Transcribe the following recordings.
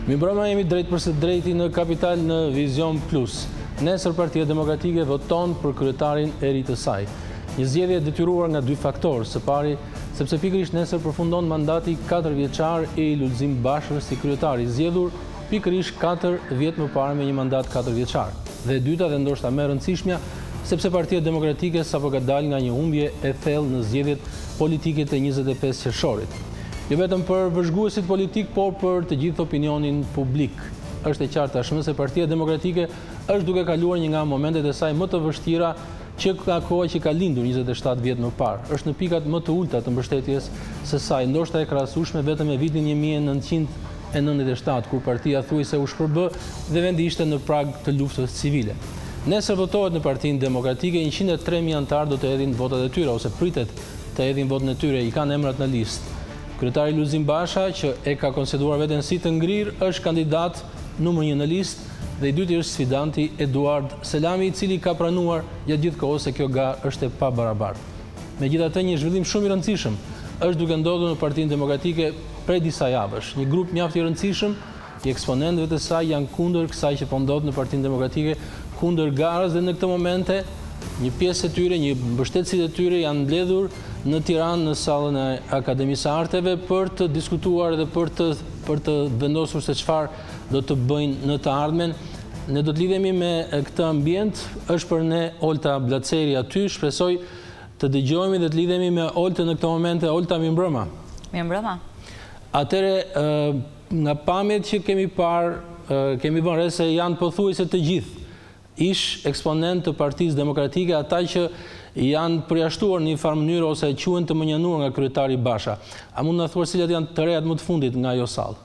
Mirëmbrëma, jemi drejt për së drejti në Kapital në Vizion Plus. Nesër Partia Demokratike voton për kryetarin e ri të saj. Një zgjedhje detyruar nga dy faktorë. Së pari, sepse pikërisht nesër përfundon mandati 4 vjeçar i Lulzim Bashës si kryetari, zgjedhur pikërisht 4 vjet më parë me një mandat 4 vjeçar. Dhe e dyta, dhe ndoshta më e rëndësishmja, sepse Partia Demokratike sapo ka dalë nga një humbje e thellë në zgjedhjet politike të 25 qershorit. Jo vetëm për vëzhguesit politik, por për të gjithë opinionin publik. Është e qartë tashmë se Partia Demokratike është duke kaluar një nga momentet e saj më të vështira që ka koha që ka lindur 27 vjet më parë. Është në pikat më të ulta të mbështetjes së saj, ndoshta e krahasueshme vetëm me vitin 1997, kur partia thuajse u shpërbë dhe vendi ishte në prag të luftës civile. Nesër votohet në Partinë Demokratike, 103.000 anëtar do të hedhin votat e tyre, ose pritet të hedhin votën e tyre, i kanë emrat në listë. Kryetari Lulzim Basha, që e ka konsideruar veten si të ngrirë, është kandidat numër 1 në listë dhe i dyti është sfidanti Eduard Selami, i cili ka pranuar gjatë gjithë kohës se kjo garë është e pabarabartë. Megjithatë, një zhvillim shumë i rëndësishëm është duke ndodhur në Partinë Demokratike prej disa javësh. Një grup mjaft i rëndësishëm i eksponentëve të saj janë kundër kësaj që po ndodh në Partinë Demokratike, kundër garës, dhe në këtë momente një pjesë e tyre, një mbështetësit e tyre janë mbledhur në Tiranë në sallën e Akademisë së Arteve për të diskutuar dhe për të vendosur se çfarë do të bëjnë në të ardhmen. Ne do të lidhemi me këtë ambient. Është për ne Olta Blaceri aty. Shpresoj të dëgjojmë dhe të lidhemi me Oltën në këtë momente. Olta, mirëmbrëma. Mirëmbrëma. Atëre, nga pamjet që kemi parë, kemi vënë re se janë pothuajse të gjithë ish eksponent të Partisë Demokratike, ata që janë përjashtuar në një farë mënyrë ose quhen të mënjanuar nga kryetari Basha. A mund na thuash cilat janë të rejat më të fundit nga ajo sallë?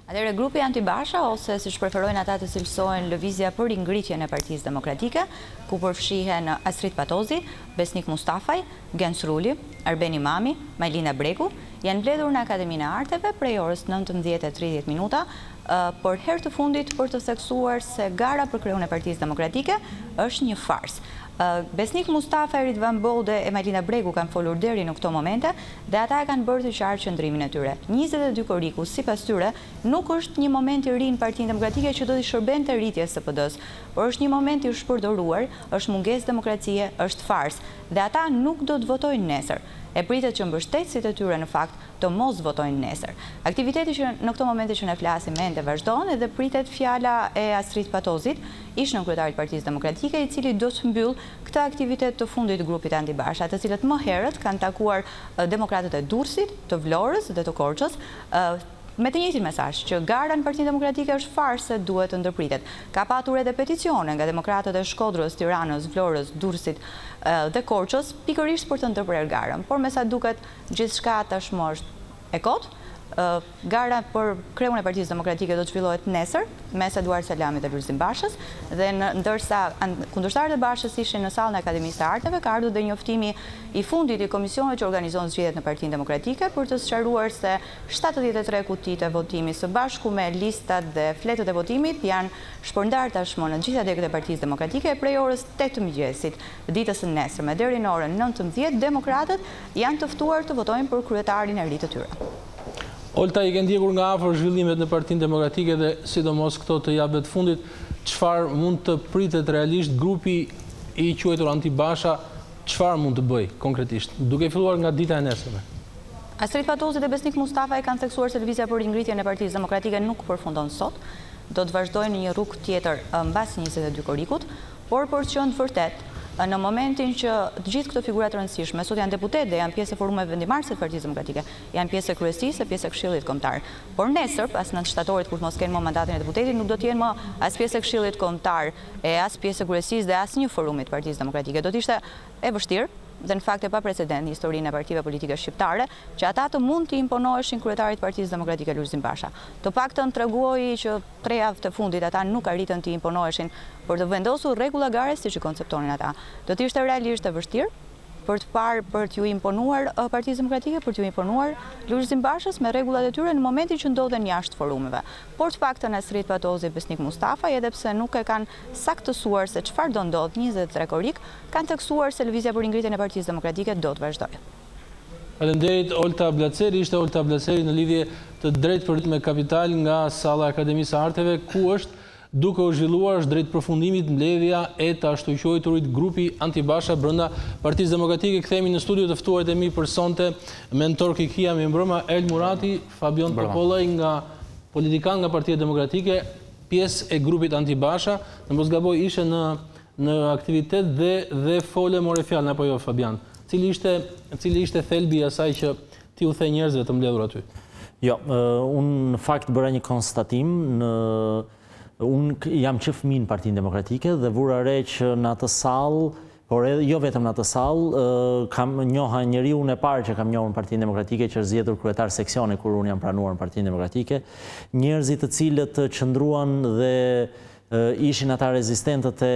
Atëherë, grupi anti-Basha, ose siç preferojnë ata të cilësohen lëvizja për ringritjen e Partisë Demokratike, ku përfshihen Astrid Patozi, Besnik Mustafaj, Gens Ruli, Arben Imami, Majlina Breku, janë mbledhur në Akademinë e Arteve prej orës 19:30 por herë të fundit për të theksuar se gara për kreun e Partisë Demokratike është një farsë. Besnik Mustafa, Ridvan Bode e Majlina Breku kanë folur deri në këto momente dhe ata e kanë bërë të qartë qëndrimin e tyre. 22 korriku, sipas tyre, nuk është një moment i ri në Partinë Demokratike që do të shërbente rritjes së PD-s, por është një moment i shpërdoruar, është mungesë demokracie, është farsë dhe ata nuk do të votojnë nesër. E pritet që mbështetësit e tyre në fakt të mos votojnë nesër. Aktiviteti që në këto momente që ne flasim ende vazhdon dhe pritet fjala e Astrid Patozit, ish kryetarit Partisë Demokratike, i cili do të mbyll këtë aktivitet të fundit të grupit anti-Basha, të cilët më herët kanë takuar demokratët e Durrësit, të Vlorës dhe të Korçës, me të njëjtin mesazh që gara në Partinë Demokratike është farsë, duhet të ndërpritet. Ka patur edhe peticione nga demokratët e Shkodrës, Tiranës, Vlorës, Durrësit dhe Korçës, pikërisht për të ndërprerë garën. Por me sa duket, gjithçka tashmë është e kotë. Gara për kreun e Partisë Demokratike do të zhvillohet nesër mes Eduard Selamit dhe Lulzim Bashës, dhe ndërsa kundërshtarët e Bashës ishin në sallën e Akademisë së Arteve, ka ardhur dhe njoftimi i fundit i komisionit që organizon zgjedhjet në Partinë Demokratike për të sqaruar se 73 kutitë e votimit së bashku me listat dhe fletët e votimit janë shpërndarë tashmë në gjitha degët e Partisë Demokratike prej orës 8 të mëngjesit ditës së nesërme deri në orën 19:00. Demokratët janë të ftuar të votojnë për kryetarin e ri të tyre. Olta, i ke ndjekur nga afër zhvillimet në Partinë Demokratike dhe sidomos këto të javëve të fundit, çfarë mund të pritet realisht grupi i quajtur anti-Basha, çfarë mund të bëj konkretisht, duke filluar nga dita e nesërme? Astrid Patozi dhe Besnik Mustafa e kanë theksuar se lëvizja për ringritjen e Partisë Demokratike nuk përfundon sot, do të vazhdojnë në një rrugë tjetër mbas 22 korrikut, por për të qenë vërtet në momentin që të gjithë këto figura të rëndësishme, sot janë deputet dhe janë pjesë e forumeve vendimarrëse të Partisë Demokratike, janë pjesë e kryesisë, pjesë e Këshillit Kombëtar. Por nesër, pas 9 shtatorit, kur mos kenë më mandatin e deputetit, nuk do të jenë më as pjesë e Këshillit Kombëtar, as pjesë e kryesisë dhe as një forumit të Partisë Demokratike. Do të ishte e vështirë dhe në fakt e pa precedent në historinë e partive politike shqiptare, që ata të mund të imponoheshin kryetarit Partisë Demokratike Lulzim Basha. Të paktën treguoi që 3 javë të fundit ata nuk arritën të imponoheshin për të vendosur rregulla gare siç i konceptonin ata. Do të ishte realisht e vështirë për të parë për t'ju imponuar Partisë Demokratike, për t'ju imponuar Lulzim Bashës me rregullat e tyre në momentin që ndodhen jashtë forumeve. Por të paktën Astrid Patozi, Besnik Mustafa, edhe pse nuk e kanë saktësuar se çfarë do ndodh 23 korrik, kanë theksuar se lëvizja për ringritjen e Partisë Demokratike do të vazhdojë. Faleminderit, Olta Blaceri, ishte Olta Blaceri në lidhje të drejtë për me Kapital nga Salla e Akademisë së Arteve, ku është duke u zhvilluar drejt përfundimit mbledhja e të ashtu quajturit grupi antibasha brenda Partisë Demokratike. Kthehemi në studio të ftuarit e mi për sonte mentor Kikia me mbrëma Murati, Fabian Topollaj nga politikan nga Partia Demokratike, pjesë e grupit antibasha. Në mos gaboj ishe në aktivitet dhe fole more fjalën, apo jo Fabian? Cili ishte thelbi i asaj që ti u the njerëzve të mbledhur aty? Jo, unë në fakt bëra një konstatim unë jam që fëmijë në Partinë Demokratike dhe vura re që në atë sallë, por jo vetëm në atë sallë, kam njoha njeriu e parë që kam njohur në Partinë Demokratike, që është zgjedhur kryetar seksioni kur unë jam pranuar në Partinë Demokratike, njerëzit të cilët qëndruan dhe ishin ata rezistentët e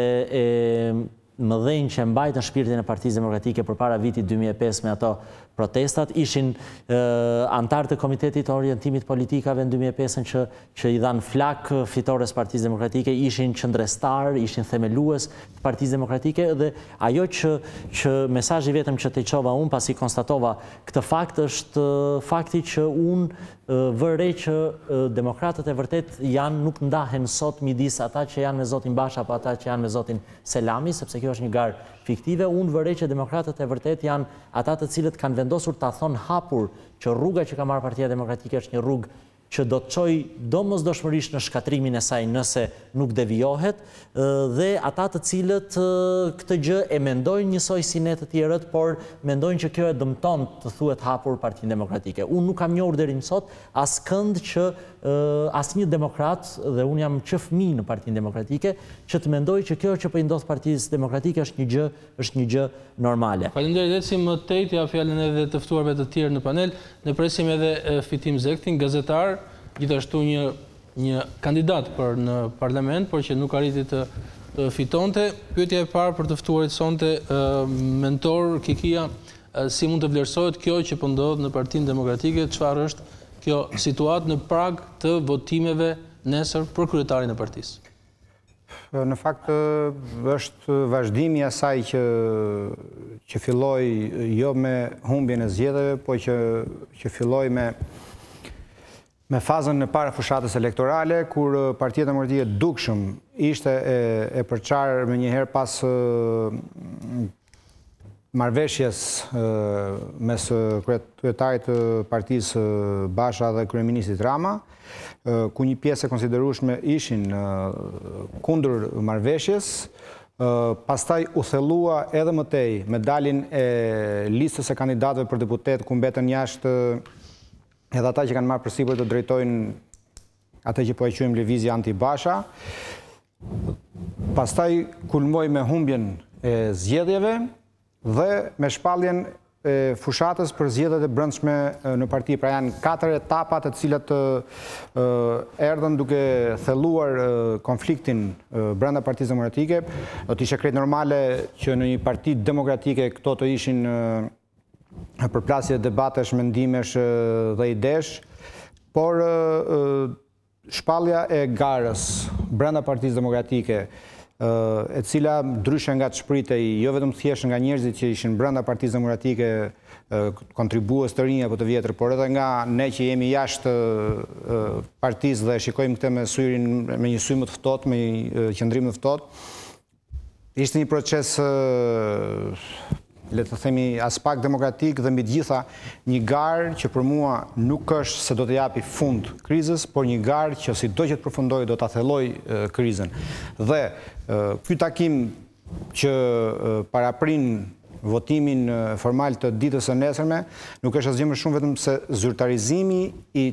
mëdhenj që mbajtën shpirtin e Partisë Demokratike përpara vitit 2005 me ato protestat, ishin antarë të Komitetit të Orientimit Politikave në 2005 që i dhanë flak fitores Partisë Demokratike, ishin qëndrestar, ishin themelues të Partisë Demokratike, dhe ajo që mesazhi vetëm që të çova unë pasi konstatova këtë fakt është fakti që unë vëre që demokratët e vërtet nuk ndahen sot midis ata që janë me zotin Basha apo ata që janë me zotin Selami, sepse kjo është një garë fiktive. Unë vëre që demokratët e vërtet janë ata të cilët kanë vendosur ta thonë hapur që rruga që ka marrë Partia Demokratike është një rrugë që do të çojë domosdoshmërisht në shkatrimin e saj nëse nuk devijohet, dhe ata të cilët këtë gjë e mendojnë njësoj si ne të tjerët, por mendojnë që kjo e dëmton të thuhet hapur Partinë Demokratike. Unë nuk kam njohur deri më sot askënd që asnjë demokrat, dhe unë jam që fëmijë në Partinë Demokratike, që të mendoj që kjo që po i ndodh Partisë Demokratike është një gjë normale. Faleminderit, ecim më tej, ja fjalën edhe të ftuarve të tjerë në panel. Ne presim edhe Fitim Zekthi, gazetar, gjithashtu një kandidat për në parlament, por që nuk arriti të fitonte. Pyetja e parë për të ftuarit sonte, mentor Kikia, si mund të vlerësohet kjo që po ndodh në Partinë Demokratike? Çfarë është kjo situatë në prag të votimeve nesër për kryetarin e partisë? Në fakt është vazhdimi i asaj që filloi jo me humbjen e zgjedhjeve, po që filloi me fazën e parë fushatës elektorale, kur Partia Demokratike dukshëm ishte e përçarë menjëherë pas marrëveshjes mes kryetarit të partisë Basha dhe kryeministit Rama, ku një pjesë e konsiderueshme ishin kundër marrëveshjes. Pastaj u thellua edhe më tej me daljen e listës e kandidatëve për deputet, ku mbetën jashtë edhe ata që kanë marrë përsipër të drejtojnë atë që po e quajmë lëvizje anti-Basha. Pastaj kulmoi me humbjen e zgjedhjeve dhe me shpalljen e fushatës për zgjedhjet e brendshme në parti. Pra janë 4 etapa të cilat erdhën duke thelluar konfliktin brenda Partisë Demokratike. Do të ishte krejt normale që në një parti demokratike këto të ishin përplasje debatesh, mendimesh dhe idesh, por shpallja e garës brenda Partisë Demokratike, e cila ndryshe nga të shpritej jo vetëm thjesht nga njerëzit që ishin brenda Partisë Demokratike, kontribues të rinj apo të vjetër, por edhe nga ne që jemi jashtë partisë dhe shikojmë këtë me një sy më të ftohtë, me një qëndrim të ftohtë. Ishte një proces, le të themi, as pak demokratik, dhe mbi të gjitha një garë që për mua nuk është se do të japi fund krizës, por një garë që sido që të përfundoj do ta thelloj krizën. Dhe ky takim që paraprin votimin formal të ditës së nesërme nuk është asgjë më shumë vetëm se zyrtarizimi i,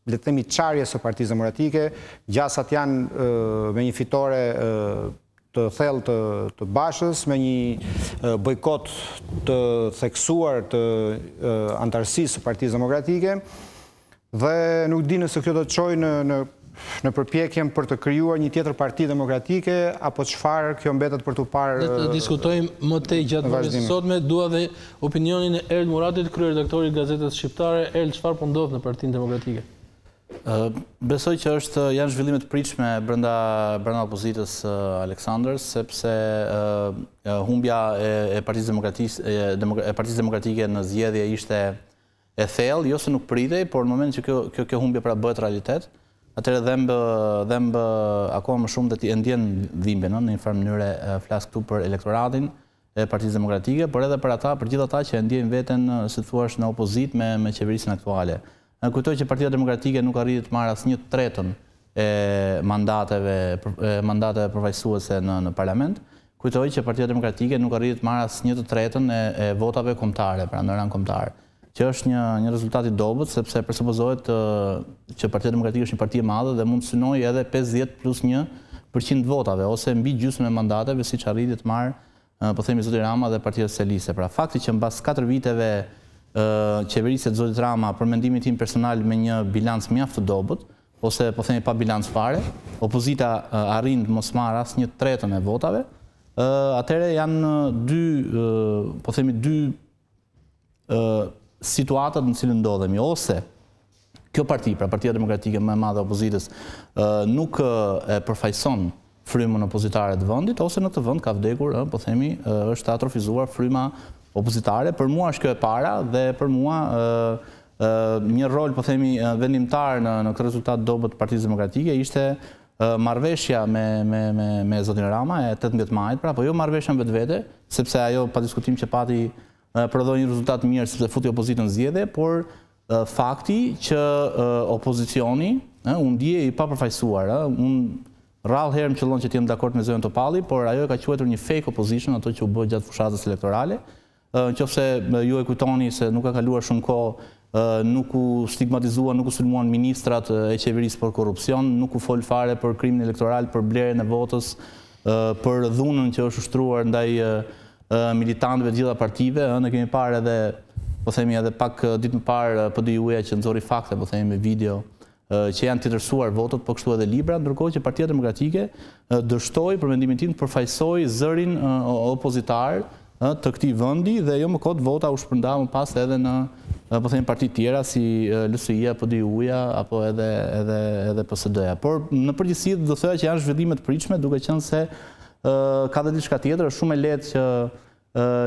le të themi, çarjes së Partisë Demokratike. Gjasat janë me një fitore të thellë të Bashës, me një bojkot të theksuar të antarësisë së Partisë Demokratike, dhe nuk di nëse kjo do të çojë në përpjekjen për të krijuar një tjetër parti demokratike, apo çfarë kjo mbetet për tu parë. Ne të diskutojmë më tej gjatë vazhdimit. Sotme dua dhe opinionin e Muratit, kryeredaktorit Gazetës Shqiptare. Çfarë po ndodh në Partinë Demokratike? Besoj që janë zhvillimet pritshme brenda opozitës Aleksandrës, sepse humbja e Partisë Demokratike në zgjedhje ishte e thellë, jo se nuk pritej, por në moment që kjo humbje pra bëhet realitet, atëherë dhembë akoma më shumë dhe e ndjen dhimbjen në një farë mënyrë, flas këtu për elektoratin e Partisë Demokratike, por edhe për gjithë ata që e ndjejnë veten, si thua, në opozitë me qeverisjen aktuale. Kujtoj që Partia Demokratike nuk arriti të marrë asnjë tretën e mandateve përfaqësuese në parlament. Kujtoj që Partia Demokratike nuk arriti të marrë asnjë të tretën e votave kombëtare, pra në rang kombëtar, që është një rezultat i dobët, sepse presupozohet që Partia Demokratike është një parti e madhe dhe mund të synojë edhe 50+1% votave, ose mbi gjysmën e mandateve, siç arriti të marrë, po themi, zoti Rama dhe Partia Socialiste. Pra fakti që mbas 4 viteve qeveriset zotit Rama, për mendimin tim personal, me një bilanc mjaft të dobët, ose po themi pa bilanc fare, opozita arrin të mos marrë asnjë tretën e votave, atëherë janë dy situatat në cilën ndodhemi, ose kjo parti, pra Partia Demokratike më e madhe e opozitës, nuk e përfaqëson frymën opozitare të vendit, ose në të vend ka vdekur, po themi, është atrofizuar fryma opozitare. Për mua është kjo e para, dhe për mua një rol, po themi, vendimtar në këtë rezultat dobët Partisë Demokratike ishte marrëveshja me zotin Rama e 18 majit, pra, po jo marrëveshja në vetvete, sepse ajo pa diskutim që pati prodhoi një rezultat mirë sepse futi opozitën në zgjedhje, por fakti që opozicioni u ndje i papërfaqësuar. Unë rrallë herë më qëllon që t'jem dakord me zonën Topollaj, por ajo e ka quajtur një fake opposition, ato që u bë gjatë fushatës elektorale. Nëse ju e kujtoni se nuk ka kaluar shumë kohë, nuk u stigmatizua, nuk u sulmuan ministrat e qeverisë për korrupsion, nuk u fol fare për krimin elektoral, për blerjen e votës, për dhunën që është ushtruar ndaj militantëve të gjitha partive. Ne kemi parë edhe, po themi, edhe pak ditë më parë PD-ja që nxorri fakte, po themi, me video që janë të tërsuar votët, po kështu edhe libra, ndërkohë që Partia Demokratike dështoi, për mendimin tim, të përfaqësoi zërin opozitar të këtij vendi, dhe jo më kot vota u shpërnda më pas edhe në, po themi, parti tjera si LSI-ja, PD-ja apo edhe PSD-ja. Por në përgjithësi do thoya që janë zhvillime të pritshme, duke qenë se ka dhe diçka tjetër, është shumë e lehtë që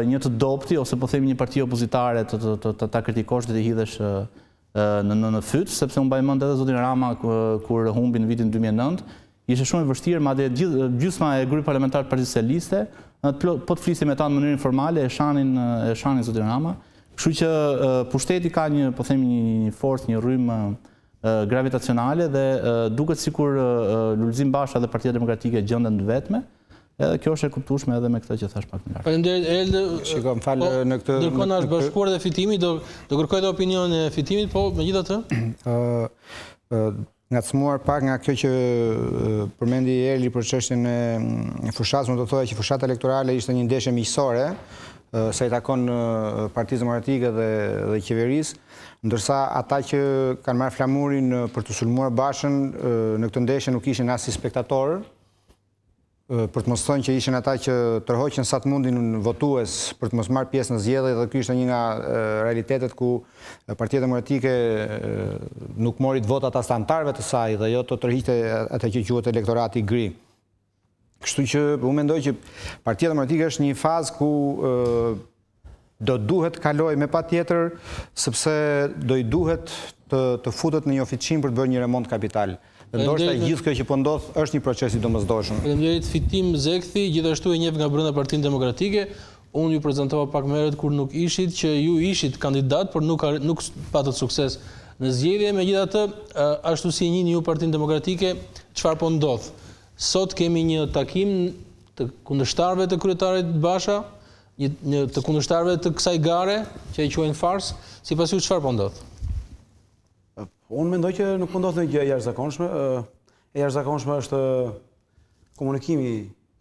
një të dopti, ose po themi një parti opozitare ta kritikosh dhe të hidhesh në fyt, sepse unë mbaj mend edhe zotin Rama kur humbi në vitin 2009, ishte shumë e vështirë, madje gjysma e grupit parlamentar të Partisë Socialiste, po të flisim me ta në mënyrë informale, e shanin zotin Rama. Kështu që pushteti ka një, po themi, një forcë, një rrymë gravitacionale, dhe duket sikur Lulzim Basha dhe Partia Demokratike gjenden të vetme. Edhe kjo është e kuptueshme edhe me këtë që thash pak më lart. Faleminderit Elde. Shikoj, më fal në këtë. Ndërkohë na është bashkuar edhe Fitimi, do kërkoj edhe opinionin e Fitimit, po megjithatë ngacmuar pak nga kjo që përmendi Erli për çështjen e fushatës, unë do thoya që fushata elektorale ishte një ndeshje miqësore, sa i takon Partisë Demokratike dhe qeverisë, ndërsa ata që kanë marrë flamurin për të sulmuar Bashën në këtë ndeshje nuk ishin as si spektatorë, për të mos thënë që ishin ata që tërhoqën sa të mundin votues për të mos marrë pjesë në zgjedhje, dhe ky ishte një nga realitetet ku Partia Demokratike nuk mori të votat as të antarëve të saj dhe jo të tërhiqte atë që quhet elektorati i gri. Kështu që unë mendoj që Partia Demokratike është një fazë ku do duhet kaloj me patjetër, sepse do i duhet të futet në një oficin për të bërë një remont kapital. Ndoshta gjithë kjo që po ndodh është një proces i domosdoshëm. Faleminderit Fitim Zekthi, gjithashtu e njeh nga brenda Partinë Demokratike. Unë ju prezantova pak më herët kur nuk ishit që ju ishit kandidat, por nuk patët sukses në zgjedhje. Megjithatë, ashtu si e njihni ju Partinë Demokratike, çfarë po ndodh? Sot kemi një takim të kundërshtarëve të kryetarit Basha, të kundërshtarëve të kësaj gare, që e quajnë fars, sipas jush çfarë po ndodh? Unë mendoj që nuk po ndodh ndonjë gjë e jashtëzakonshme. E jashtëzakonshme është komunikimi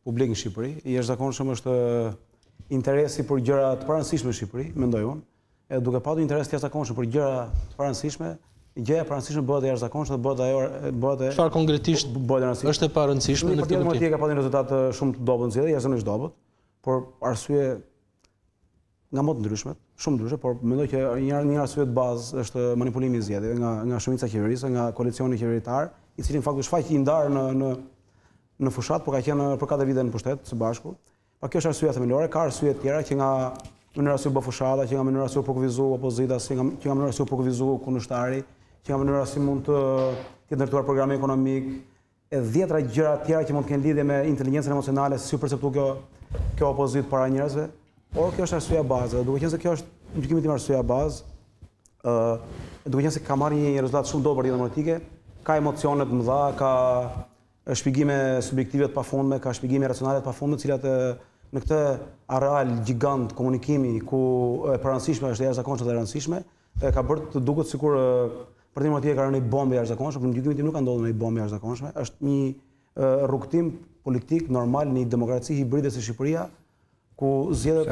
publik në Shqipëri, e jashtëzakonshëm është interesi për gjëra të parëndësishme në Shqipëri, mendoj unë. Edhe duke patur interes të jashtëzakonshëm për gjëra të parëndësishme, gjëja e parëndësishme bëhet e jashtëzakonshme dhe bëhet e çfarë konkretisht është e parëndësishme në këtë kuptim? Partia ka pasur një rezultat shumë të dobët në zgjedhje, jashtëzakonisht dobët, por arsye nga më të ndryshmet, shumë ndryshe, por mendoj që një arsye të bazë është manipulimi i zgjedhjeve nga shumica e qeverisë, nga koalicioni qeveritar, i cili në fakt është faq i ndarë në fushat, por ka qenë për 4 vite në pushtet së bashku. Pa kjo është arsyeja themelore, ka arsye të tjera që nga mënyra si u bë fushata, që nga mënyra si u përkufizu opozita, që nga mënyra si u përkufizu kundërshtari, që nga mënyra si mund të jetë ndërtuar programi ekonomik, e 10 gjëra tjera që mund të kenë lidhje me inteligjencën emocionale, si u perceptu kjo opozitë para njerëzve. Por kjo është arsyeja bazë, duke qenë se kjo është në gjykimin tim arsyeja bazë, duke qenë se ka marrë një rezultat shumë dobët Partia Demokratike, ka emocione të mëdha, ka shpjegime subjektive të pafundme, ka shpjegime racionale të pafundme, të cilat në këtë areal gjigant komunikimi ku e parancishme është e jashtëzakonshme dhe e rëndësishme, ka bërë të duket sikur Partia Demokratike ka rënë një bombë jashtëzakonshme, por në gjykimin tim nuk ka ndodhur një bombë jashtëzakonshme, është një rrugtim politik normal në një demokraci hibride si Shqipëria, ku zgjedhjet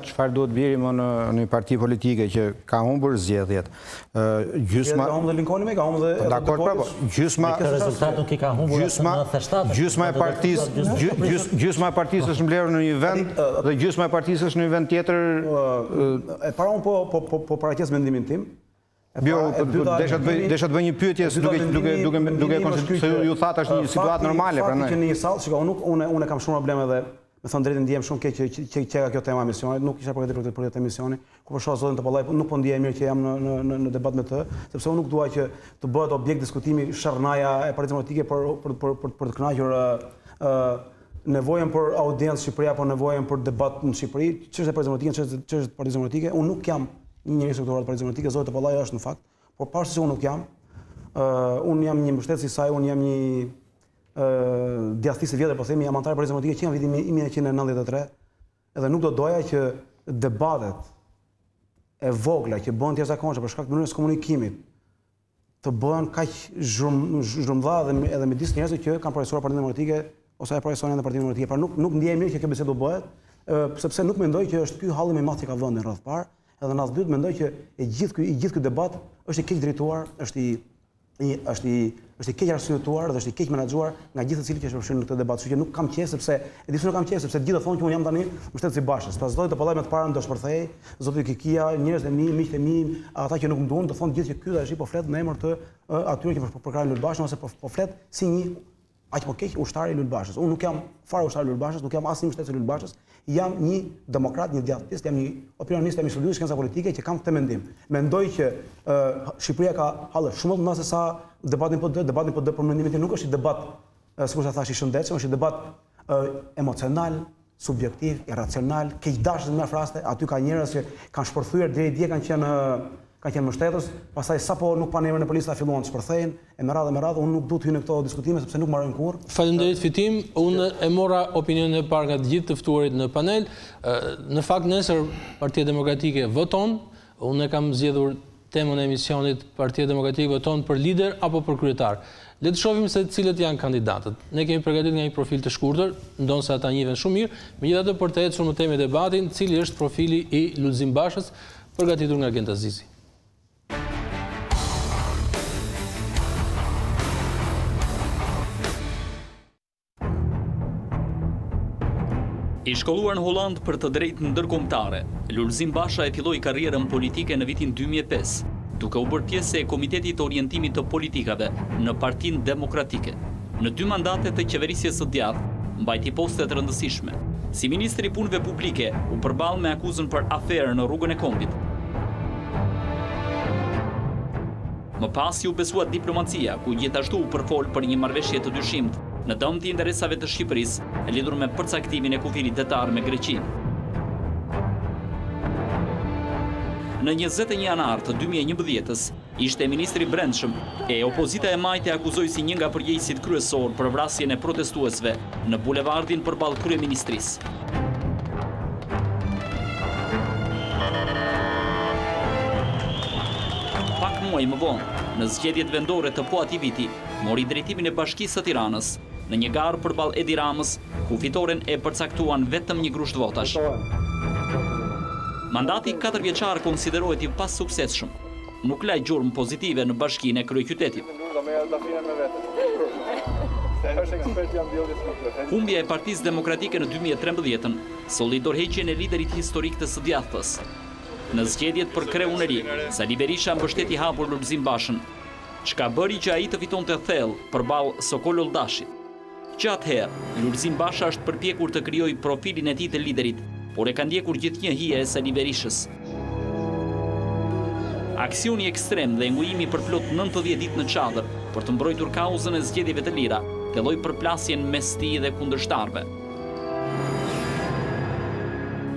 çfarë duhet biri më në një parti politike që ka humbur zgjedhjet. Gjysma ka humbur Lincolni, ka humbur edhe dakord, gjysma rezultat nuk i ka humbur në 97. Gjysma e partisë është mbledhur në një vend dhe gjysma e partisë është në një vend tjetër. E para unë po paraqes mendimin tim. Desha të bëj një pyetje duke se ju thatë është një situatë normale prandaj. Që në një sallë, shikoj, unë kam shumë probleme dhe me thënë drejtën ndjem shumë keq që ka kjo tema emisionit, nuk isha përgatitur për këtë emisioni, ku për shoh zotin Topollaj, nuk po ndiej mirë që jam në debat me të, sepse unë nuk dua që të bëhet objekt diskutimi sharnaja e Partisë Demokratike për të kënaqur nevojën për audiencë në Shqipëri apo nevojën për debat në Shqipëri. Ç'është e Partisë Demokratike, ç'është e Partisë Demokratike, unë nuk jam një njerëz struktural të Partisë Demokratike, zoti Topollaj është në fakt, por pavarësisht se unë nuk jam, unë jam një mbështetës i saj, unë jam një djathtisë vjetër, po themi, jam antar i Partisë Demokratike që nga viti 1993, edhe nuk do doja që debatet e vogla që bëhen të jashtëzakonshme për shkak të mënyrës komunikimit të bëhen kaq zhrumdha edhe midis njerëzve që kanë përgjegjësuar Partinë Demokratike ose e përgjegjësojnë edhe Partinë Demokratike. Pra nuk ndiej mirë që kjo bisedë do bëhet, sepse nuk mendoj që është ky halli më i madh që ka vendin rreth parë, edhe në radhë dytë mendoj që i gjithë ky debat është i keq drejtuar, është i keq arsyetuar dhe është i keq menaxhuar nga gjithë secili që është përfshirë në këtë debat. Kështu që nuk kam qejf sepse e di se nuk kam qejf sepse të gjithë thonë që unë jam tani mbështetës i Bashës. Pas zoti Topollaj me të parën do shpërthej, zoti Kikia, njerëzit e mi, miqtë e mi, ata që nuk më duan, do thonë gjithë që ky tash po flet në emër të atyre që po përkrahin Lulbashën ose po flet si një aq po keq ushtari i Lulbashës. Unë nuk jam fare ushtari i Lulbashës, nuk jam asnjë mbështetës i Lulbashës. Jam një demokrat, një djathtist, jam një opinionist, jam i studiuar shkenca politike që kam këtë mendim. Mendoj që Shqipëria ka hallë shumë më se sa debatin PD për mendimin tim nuk është një debat, sikur sa thash, i shëndetshëm, është një debat emocional, subjektiv, irracional, keqdashës në raste. Aty ka njerëz që kanë shpërthyer deri dje kanë qenë mbështetës, pastaj sapo nuk kanë emrin në lista filluan të shpërthejnë, e me radhë, unë nuk duhet hyj në këto diskutime sepse nuk marrën kurrë. Faleminderit Fitim, unë e mora opinionin e parë nga të gjithë të ftuarit në panel. Në fakt nesër Partia Demokratike voton, unë e kam zgjedhur temën e emisionit Partia Demokratike voton për lider apo për kryetar. Le të shohim se cilët janë kandidatët. Ne kemi përgatitur nga një profil të shkurtër, ndonse ata njihen shumë mirë, megjithatë për të ecur më tej me debatin, cili është profili i Lulzim Bashës, përgatitur nga Genta Zizi. I shkolluar në Holland për të drejtë ndërkombëtare, Lulzim Basha e filloi karrierën politike në vitin 2005, duke u bërë pjesë e Komitetit të Orientimit të Politikave në Partinë Demokratike. Në 2 mandate të qeverisjes së djathtë, mbajti poste të rëndësishme. Si ministri i punëve publike, u përball me akuzën për aferë në rrugën e Kombit. Më pas u besua diplomacia, ku gjithashtu u përfol për një marrëveshje të dyshimtë në dëm të interesave të Shqipërisë, e lidhur me përcaktimin e kufirit detar me Greqinë. Në 21 janar të 2011-s, ishte ministri i brendshëm e opozita e majtë e akuzoi si një nga përgjegjësit kryesor për vrasjen e protestuesve në bulevardin përballë kryeministrisë. Pak muaj më vonë, në zgjedhjet vendore të po atij viti, mori drejtimin e Bashkisë së Tiranës, në një garë përballë Edi Ramës, ku fitoren e përcaktuan vetëm një grusht votash. Mandati 4 vjeçar konsiderohet i pasuksesshëm. Nuk laj gjurmë pozitive në bashkinë e kryeqytetit. Humbja e Partisë Demokratike në 2013 solli dorëheqjen e liderit historik të së djathtës. Në zgjedhjet për kreunëri, Sali Berisha mbështeti hapur Lulzim Bashën, çka bëri që ai të fitonte thellë përballë Sokol Oldashit. Që atëherë, Lulzim Basha është përpjekur të krijojë profilin e tij të liderit, por e ka ndjekur gjithnjë hije e Sali Berishës. Aksioni ekstrem dhe ngujimi për plot 90 ditë në çadër për të mbrojtur kauzën e zgjedhjeve të lira, filloi përplasjen mes tij dhe kundërshtarëve.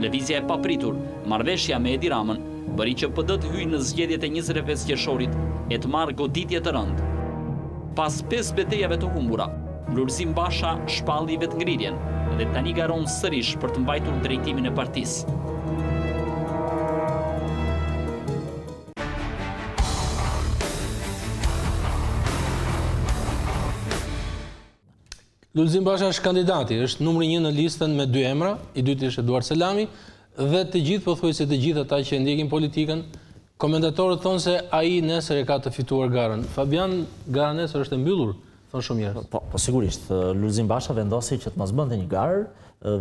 Lëvizja e papritur, marrëveshja me Edi Ramën, bëri që PD të hyjë në zgjedhjet e 25 qershorit e të marrë goditje të rëndë. Pas 5 betejave të humbura, Lulzim Basha shpalli vetngrirjen dhe tani garon sërish për të mbajtur drejtimin e partisë. Lulzim Basha është kandidati, është numri 1 në listën me 2 emra, i dytë është Eduard Selami, dhe të gjithë pothuajse të gjithë ata që ndjekin politikën, komentatorët thonë se ai nesër e ka të fituar garën. Fabian, gara nesër është e mbyllur, thonë shumë njerëz. Po sigurisht, Lulzim Basha vendosi që të mos bënte një garë,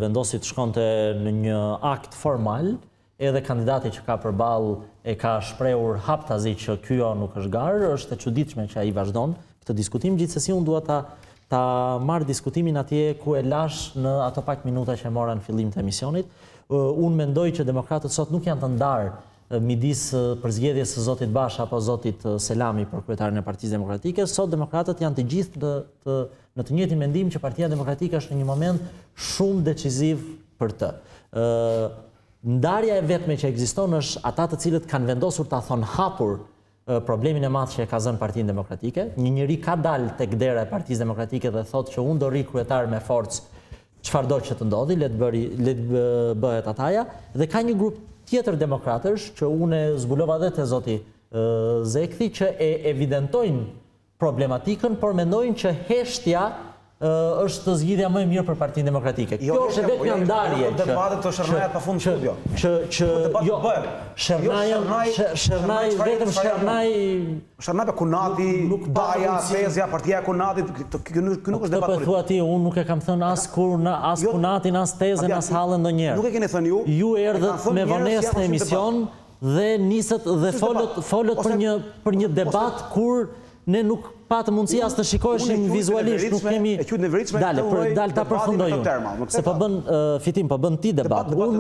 vendosi të shkonte në një akt formal, edhe kandidati që ka përballë e ka shprehur haptazi që kjo nuk është garë, është e çuditshme që ai vazhdon këtë diskutim, gjithsesi unë dua ta marrë diskutimin atje ku e lash në ato pak minuta që e mora në fillim të emisionit. Unë mendoj që demokratët sot nuk janë të ndarë midis përzgjedhjes së zotit Basha apo zotit Selami për kryetarin e Partisë Demokratike. Sot demokratët janë të gjithë në të njëjtin mendim që Partia Demokratike është në një moment shumë decisiv për të. Ndarja e vetme që ekziston është ata të cilët kanë vendosur ta thonë hapur problemin e madh që e ka zënë Partinë Demokratike. Një njeri ka dalë tek dera e Partisë Demokratike dhe thotë që unë do rri kryetar me forcë çfarëdo që të ndodhi, le të bëhet ataja, dhe ka një grup tjetër demokratësh që unë zbulova edhe te zoti Zekthi që e evidentojnë problematikën, por mendojnë që heshtja është zgjidhja më e mirë për Partinë Demokratike. Kjo është vetëm një ndarje që debatet të Shernajat pafund studio. Shernaj vetëm Shernaj për Kunati, Baja, Pezja, Partia e Kunatit, kjo nuk është debat politik. Thua ti, unë nuk e kam thënë as Kunatin, as Tezën, as Hallën ndonjëherë. Nuk e keni thënë ju. Ju erdhët me vonesë në emision dhe nisët dhe folët për një debat kur ne nuk patë mundësi as të shikoheshim vizualisht, nuk kemi dalë ta përfundoj unë. Se po bën Fitim, po bën ti debat. Unë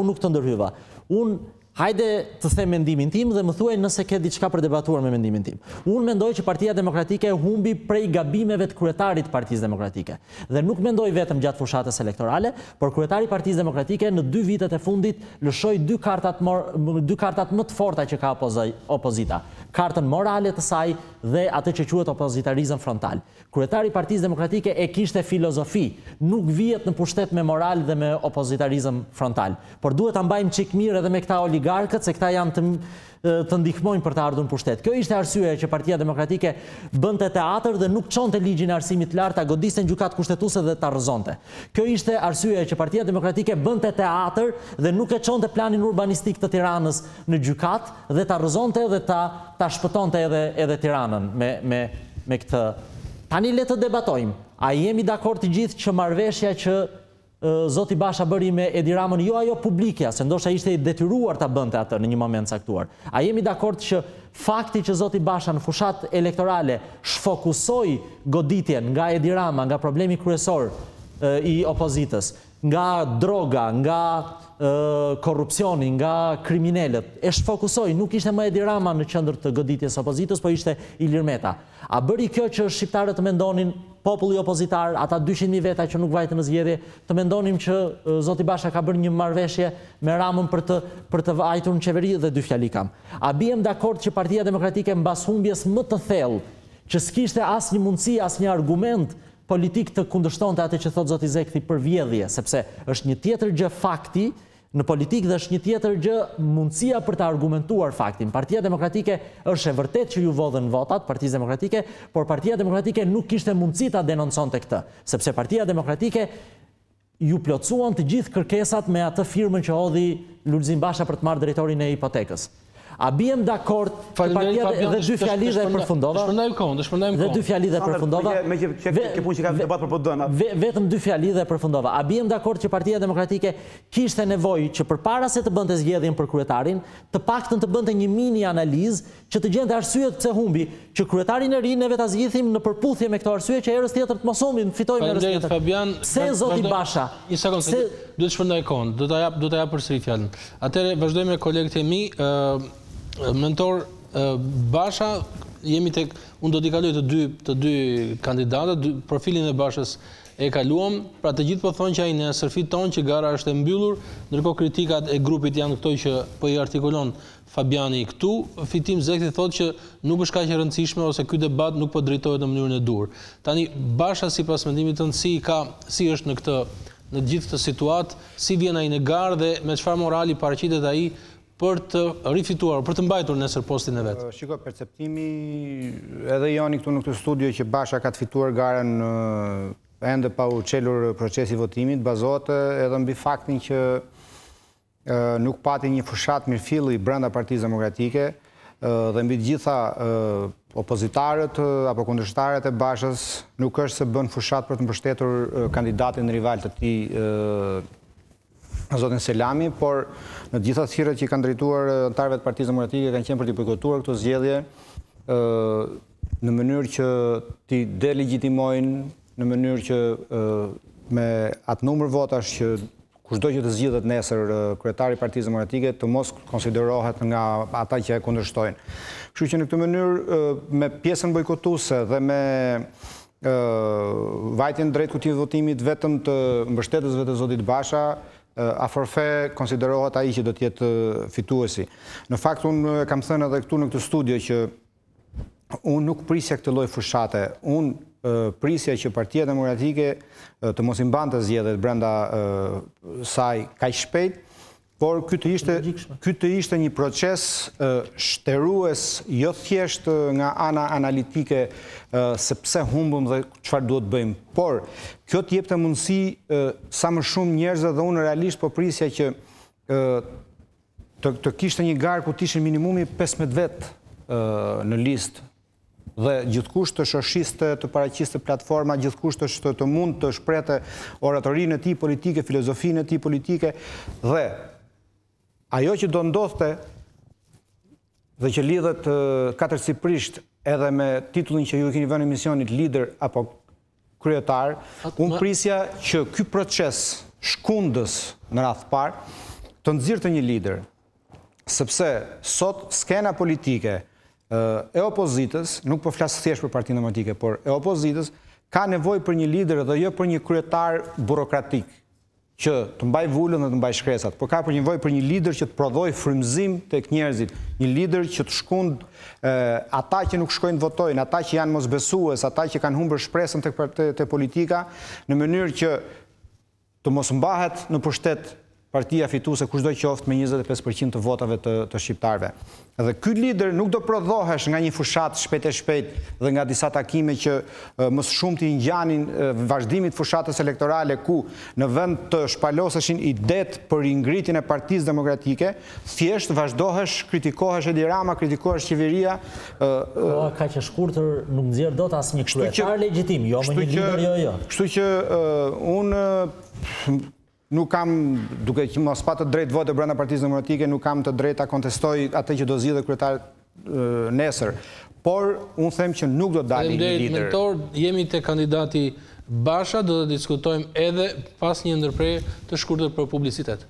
nuk të ndërhyva. Unë hajde të them mendimin tim dhe më thuaj nëse ke diçka për debatuar me mendimin tim. Unë mendoj që Partia Demokratike humbi prej gabimeve të kryetarit të Partisë Demokratike. Dhe nuk mendoj vetëm gjatë fushatës elektorale, por kryetari i Partisë Demokratike në 2 vitet e fundit lëshoi 2 kartat më të forta që ka opozita. Kartën morale të saj dhe atë që quhet opozitarizëm frontal. Kryetari i Partisë Demokratike e kishte filozofi, nuk vihet në pushtet me moral dhe me opozitarizëm frontal. Por duhet ta mbajmë çik mirë edhe me këta oligarkët, se këta janë të ndihmojnë për të ardhur në pushtet. Kjo ishte arsyeja që Partia Demokratike bënte teatr dhe nuk çonte ligjin e arsimit të lartë, ta godiste në gjykatë kushtetuese dhe ta rrëzonte. Kjo ishte arsyeja që Partia Demokratike bënte teatr dhe nuk e çonte planin urbanistik të Tiranës në gjykatë dhe ta rrëzonte dhe ta shpëtonte edhe Tiranën me këtë. Tani le të debatojmë. A jemi dakord të gjithë që marrëveshja që zoti Basha bëri me Edi Ramën, jo ajo publikja, se ndoshta ishte i detyruar ta bënte atë në një moment caktuar. A jemi dakord që fakti që zoti Basha në fushatë elektorale shfokusoi goditjen nga Edi Rama, nga problemi kryesor i opozitës, nga droga, nga korrupsioni, nga kriminalët, e shfokusoi, nuk ishte më Edi Rama në qendër të goditjes opozitës, po ishte Ilir Meta. A bëri kjo që shqiptarët të mendonin, populli opozitar, ata 200.000 veta që nuk vajtën në zgjedhje, të mendonim që zoti Basha ka bërë një marrëveshje me Ramën për të vajtur në qeveri, dhe 2 fjali kam. A bijem dakord që Partia Demokratike mbas humbjes më të thellë, që s'kishte asnjë mundësi, asnjë argument politik të kundërshtonte atë që thot zoti Zekthi për vjedhje, sepse është një tjetër gjë fakti në politikë dhe është një tjetër gjë mundësia për të argumentuar faktin. Partia Demokratike është e vërtet që ju vodhën votat, Partisë Demokratike, por Partia Demokratike nuk kishte mundësi ta denonconte këtë, sepse Partia Demokratike ju plotësuan të gjithë kërkesat me atë firmën që hodhi Lulzim Basha për të marrë drejtorin e hipotekës. A bijem dakord që partia dhe dy fjali dhe e përfundova? Dhe dy fjali dhe e përfundova? Vetëm dy fjali dhe e përfundova. A bijem dakord që Partia Demokratike kishte nevojë që përpara se të bënte zgjedhjen për kryetarin, të paktën të bënte një mini analizë që të gjente arsyet pse humbi, që kryetarin e ri neve ta zgjidhim në përputhje me këto arsye që herës tjetër të mos humbim, fitojmë herës tjetër. Fabian, pse zoti Basha? Një sekondë, duhet të shpërndaj kohën, do ta jap përsëri fjalën. Atëherë vazhdojmë me kolegët e mi. Mentor Basha, unë do t'i kaloj të dy kandidatët, profilin e Bashës e kaluam, pra të gjithë po thonë që ai nesër fiton, që gara është e mbyllur, ndërkohë kritikat e grupit janë këto që po i artikulon Fabiani këtu. Fitim Zekthi thotë që nuk është kaq e rëndësishme ose ky debat nuk po drejtohet në mënyrën e dur. Tani Basha sipas mendimit tënd si është në gjithë këtë situatë, si vjen ai në garë dhe me çfarë morali paraqitet ai për të rifituar, për të mbajtur nesër postin e vet? Shiko, perceptimi edhe joni këtu në këtë studio që Basha ka të fituar garën ende pa u çelur procesi votimit, bazohet edhe mbi faktin që nuk pati një fushat mirëfilli brenda Partisë Demokratike dhe mbi të gjitha opozitarët apo kundërshtarët e Bashës nuk është se bën fushat për të mbështetur kandidatin rival të tij zotin Selami, por në të gjitha thirrjet që kanë drejtuar anëtarëve të Partisë Demokratike kanë qenë për të bojkotuar këtë zgjedhje në mënyrë që t'i delegjitimojnë, në mënyrë që me atë numër votash që kushdo që të zgjidhet nesër kryetari i Partisë Demokratike të mos konsiderohet nga ata që e kundërshtojnë. Kështu që në këtë mënyrë me pjesën bojkotuese dhe me vajtjen drejt kutive votimit vetëm të mbështetësve të zotit Basha, a forfait konsiderohet ai që do të jetë fituesi. Në fakt unë kam thënë edhe këtu në këtë studio që unë nuk prisja këtë lloj fushate. Unë prisja që Partia Demokratike të mos i mbante zgjedhjet brenda saj kaq shpejt, por ky të ishte një proces shtërues jo thjesht nga ana analitike se pse humbëm dhe çfarë duhet bëjmë, por kjo të jepte mundësi sa më shumë njerëzve dhe unë realisht po prisja që të kishte një garë ku të ishin minimumi 15 vet në listë dhe gjithkusht të shoshiste, të paraqiste platforma, gjithkusht të mund të shprehte oratorinë e tij politike, filozofinë e tij politike dhe ajo që do ndodhte dhe që lidhet katërsipërisht edhe me titullin që ju e keni vënë emisionit lider apo kryetar, unë prisja që ky proces shkundës në radh parë të nxirrte një lider, sepse sot skena politike e opozitës, nuk po flas thjesht për Partinë Demokratike, por e opozitës ka nevojë për një lider dhe jo për një kryetar burokratik që të mbaj vullën dhe të mbaj shkresat, por ka për nevojë për një lider që të prodhoj frymëzim tek njerëzit, një lider që të shkund ata që nuk shkojnë të votojnë, ata që janë mosbesues, ata që kanë humbur shpresën te politika, në mënyrë që të mos mbahet në pushtet partia fituese kushdo qoftë me 25% të votave të shqiptarëve. Dhe ky lider nuk do prodhohesh nga një fushat shpejt dhe nga disa takime që më së shumti i ngjanin vazhdimit fushatës elektorale ku në vend të shpaloseshin idet për ngritjen e Partisë Demokratike, thjesht vazhdohesh, kritikohesh Edi Rama, kritikohesh qeveria. Po kaq e shkurtër nuk nxjerr dot asnjë kryetar legjitim, jo më një lider jo. Kështu që unë nuk kam, duke që mos pa të drejtë vote brenda Partisë Demokratike, nuk kam të drejtë ta kontestoj atë që do zgjidhë kryetar nesër. Por unë them që nuk do dalë një lider. Mentor, jemi te kandidati Basha, do të diskutojmë edhe pas një ndërprerje të shkurtër për publicitet.